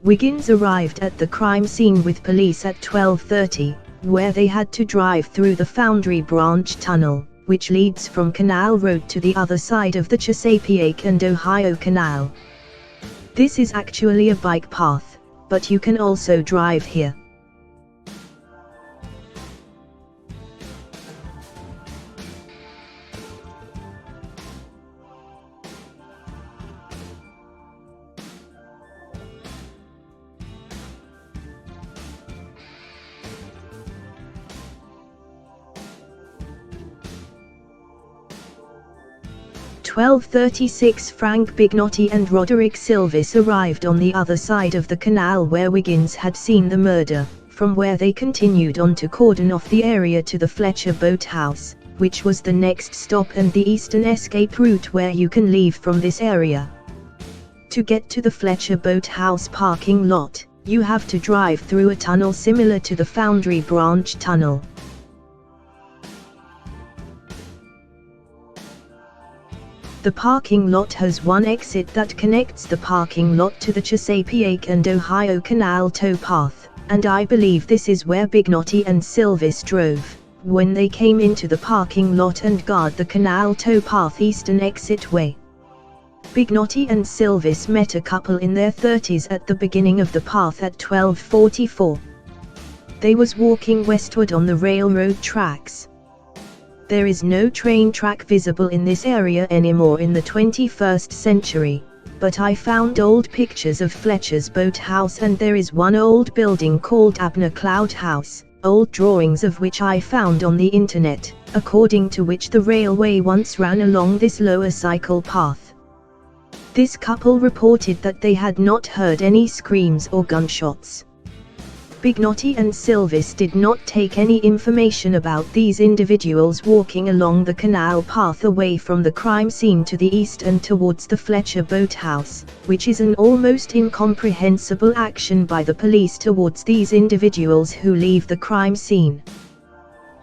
Wiggins arrived at the crime scene with police at 12:30, where they had to drive through the Foundry Branch Tunnel, which leads from Canal Road to the other side of the Chesapeake and Ohio Canal. This is actually a bike path, but you can also drive here. At 12:36 Frank Bignotti and Roderick Silvis arrived on the other side of the canal where Wiggins had seen the murder, from where they continued on to cordon off the area to the Fletcher Boathouse, which was the next stop and the eastern escape route where you can leave from this area. To get to the Fletcher Boathouse parking lot, you have to drive through a tunnel similar to the Foundry Branch Tunnel. The parking lot has one exit that connects the parking lot to the Chesapeake and Ohio Canal towpath, and I believe this is where Bignotti and Silvis drove, when they came into the parking lot and guard the canal towpath eastern exit way. Bignotti and Silvis met a couple in their 30s at the beginning of the path at 12:44. They was walking westward on the railroad tracks. There is no train track visible in this area anymore in the 21st century, but I found old pictures of Fletcher's Boathouse and there is one old building called Abner Cloud House, old drawings of which I found on the internet, according to which the railway once ran along this lower cycle path. This couple reported that they had not heard any screams or gunshots. Bignotti and Silvis did not take any information about these individuals walking along the canal path away from the crime scene to the east and towards the Fletcher Boathouse, which is an almost incomprehensible action by the police towards these individuals who leave the crime scene.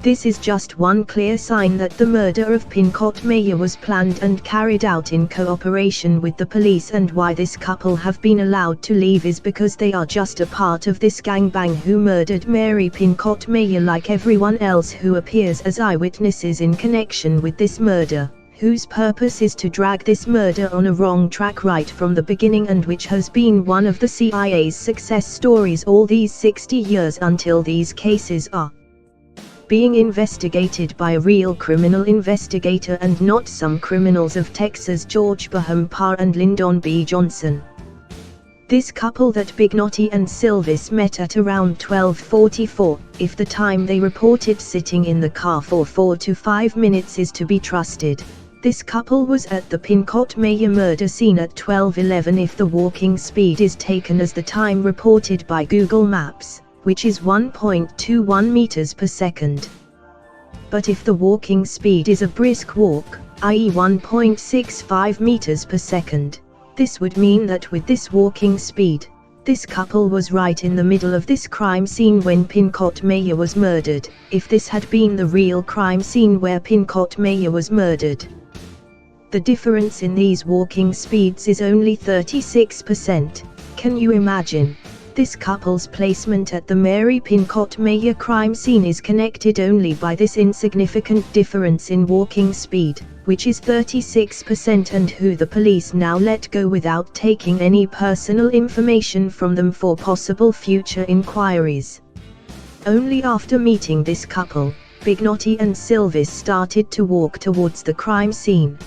This is just one clear sign that the murder of Pincott Meyer was planned and carried out in cooperation with the police, and why this couple have been allowed to leave is because they are just a part of this gangbang who murdered Mary Pincott Meyer like everyone else who appears as eyewitnesses in connection with this murder, whose purpose is to drag this murder on a wrong track right from the beginning, and which has been one of the CIA's success stories all these 60 years until these cases are being investigated by a real criminal investigator and not some criminals of Texas George Baham Parr and Lyndon B. Johnson. This couple that Bignotti and Silvis met at around 12:44, if the time they reported sitting in the car for 4 to 5 minutes is to be trusted, this couple was at the Pincott Meyer murder scene at 12:11 if the walking speed is taken as the time reported by Google Maps, which is 1.21 meters per second. But if the walking speed is a brisk walk, i.e. 1.65 meters per second, this would mean that with this walking speed, this couple was right in the middle of this crime scene when Pincott Meyer was murdered, if this had been the real crime scene where Pincott Meyer was murdered. The difference in these walking speeds is only 36%. Can you imagine? This couple's placement at the Mary Pincott Meyer crime scene is connected only by this insignificant difference in walking speed, which is 36%, and who the police now let go without taking any personal information from them for possible future inquiries. Only after meeting this couple, Bignotti and Silvis started to walk towards the crime scene.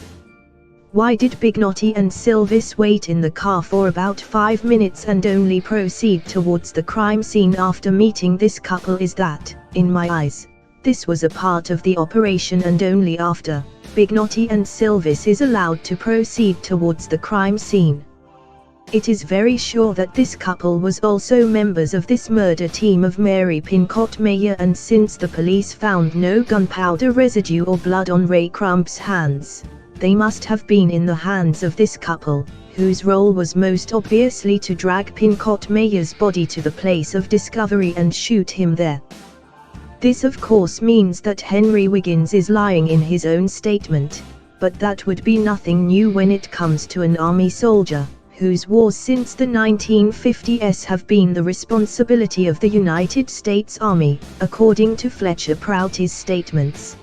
Why did Bignotti and Silvis wait in the car for about 5 minutes and only proceed towards the crime scene after meeting this couple is that, in my eyes, this was a part of the operation, and only after, Bignotti and Silvis is allowed to proceed towards the crime scene. It is very sure that this couple was also members of this murder team of Mary Pincott Meyer, and since the police found no gunpowder residue or blood on Ray Crump's hands, they must have been in the hands of this couple, whose role was most obviously to drag Pincott Meyer's body to the place of discovery and shoot him there. This of course means that Henry Wiggins is lying in his own statement, but that would be nothing new when it comes to an army soldier, whose wars since the 1950s have been the responsibility of the United States Army, according to Fletcher Prouty's statements.